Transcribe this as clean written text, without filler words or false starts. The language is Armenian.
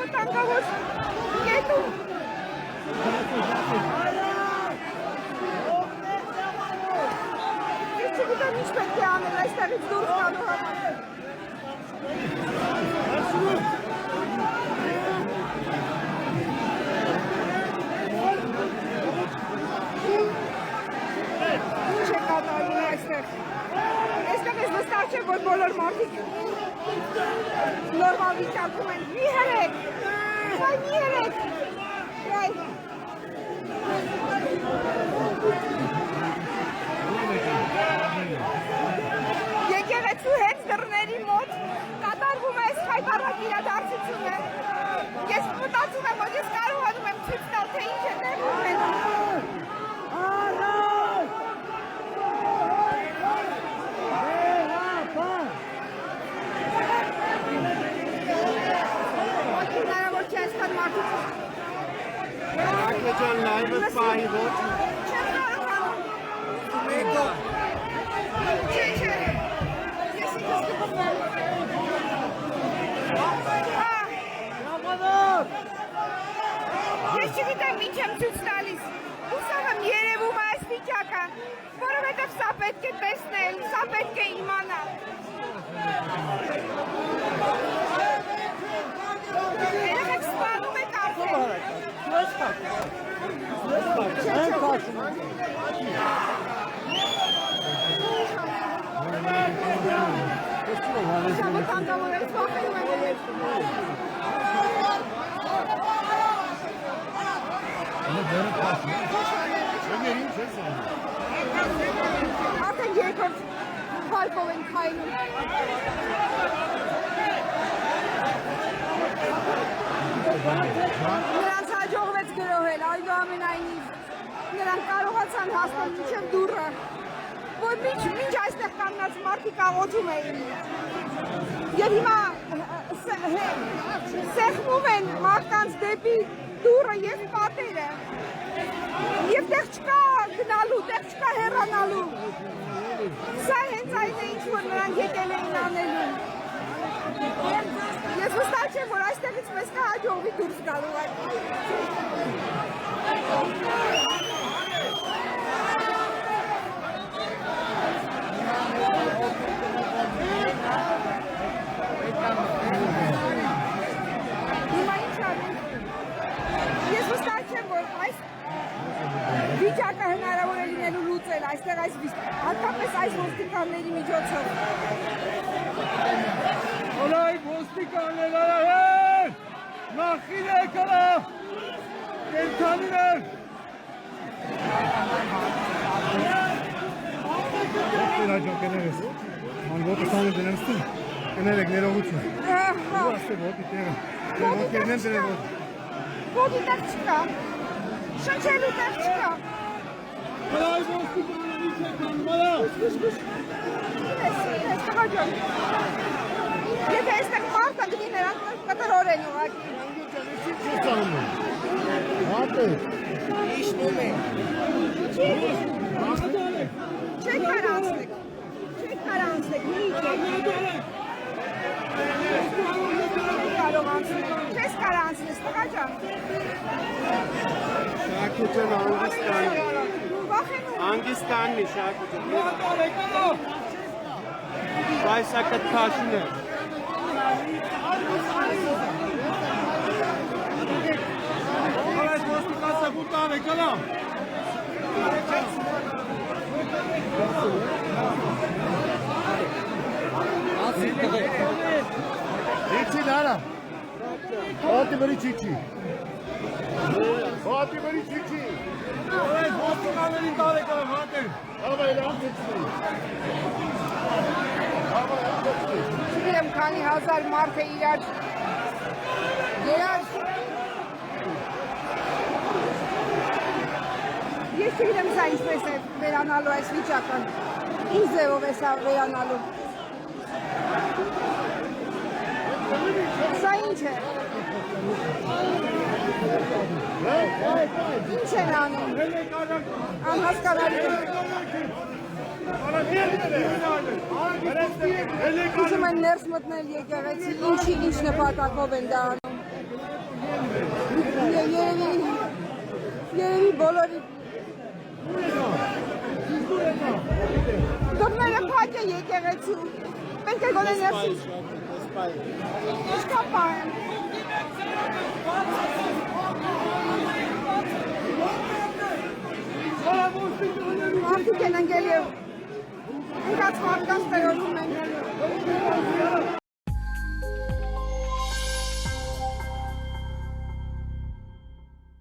անվտանգավոր կետում։ Ես չգիտեմ ինչ պետք է անել այստեղից դուրս գալու համար։ Ինչ է կատարվում այստեղ։ Այստեղ ես վստահ չեմ, որ բոլոր մարդիկ նորմալ վիճակում են։ Մի հրեք, մի հրեք։ Եկեղեցու հետ դռների մոտ կատարվում է այս խայտառակ իրադարձությունը։ Ես մտածում եմ, որ ես կարողանում եմ ցույց տալ, թե ինչ է տեղի ունենում։ Հնարավոր չէ այսքան մարդուց։ Ակեջան լայվը պահի ոչ։ Չեմ կարողանում։ Չէ, ես ինքս կպրվեմ։ Ես չգիտեմ ինչ եմ ցույց տալիս։ Ուսավ եմ երևում այս վիճակը, որովհետև սա պետք է տեսնել, սա պետք է իմանալ։ Երեք սպանում եք արդեն։ Անվտանգավոր ես վախենում եմ երեք։ Արդեն երկրորդ վարկով են քայլում։ Նրանց հաջողվեց գրոհել, այնուամենայնիվ նրանք կարողացան հասնել մինչև դուռը, որ մինչ այստեղ կանգնած մարդիկ աղոթում էին։ Եվ հիմա սեղմում են մարդկանց դեպի դուռը և պատերը։ Եվ տեղ չկա գնալու, տեղ չկա հեռանալու։ Սա հենց այն է, ինչ որ նրանք եկել էին անելու։ Ես վստահ չեմ, որ այստեղից մեզ կհաջողվի դուրս գալու այդ։ Հիմա ինչ անենք։ Ես վստահ չեմ, որ այս վիճակը հնարավոր է լինելու լուծել այստեղ հատկապես այս ոստիկանների միջոցով։ Olay ոստիկաններ արահեն, նախին եկալա, կենթանիներ։ Վերաջան կներես, անվոտը սանը դնեմստին, կներեք ներողություն։ Ուաստ է ոտի տեղը, ոտի կերնեն դրել ոտի։ Ոտի տեղ չկա, շնչելու տեղ չկա։ Olay ոստիկանների չեկան, մարա։ Ես կհաջոն։ Եթե այստեղ մարդը գնի նրանք կտրոր են ուղղակի։ Չես անում են։ Հատը։ Իշնում են։ Չեք կարանցնեք։ Չեք կարանցնեք։ Կարող անցնեք։ Չես կարանցնես, տղա ջան։ Շակուջան անգստան։ Վախենում։ Անգստաննի շակուջան։ Բայսա կտքաշին է։ Այս ոստիկանցը գուտավ է կլամ։ Իչի դարա։ Հատի բրի չիչի։ Հատի բրի չիչի։ Այս ոստիկաններին տար է կլամ հատեր։ Ալվա էլ անցեցնի։ Չգիտեմ քանի հազար մարդ է իրար Ես չգիտեմ սա ինչպես է վերանալու այս վիճակը, ինչ ձևով է սա վերանալու։ Սա ինչ է։ Ինչ են անում։ Անհասկանալի։ Ուզում են ներս մտնել եկեղեցի, ինչ նպատակով են դա անում։ Երևի բոլորի դռները փակ է եկեղեցու։ Մենք էլ գոնե ներսից։ Իշկապա եմ։ Մարդիկ են ընկել և ընկած մարդկանց տեղորում են։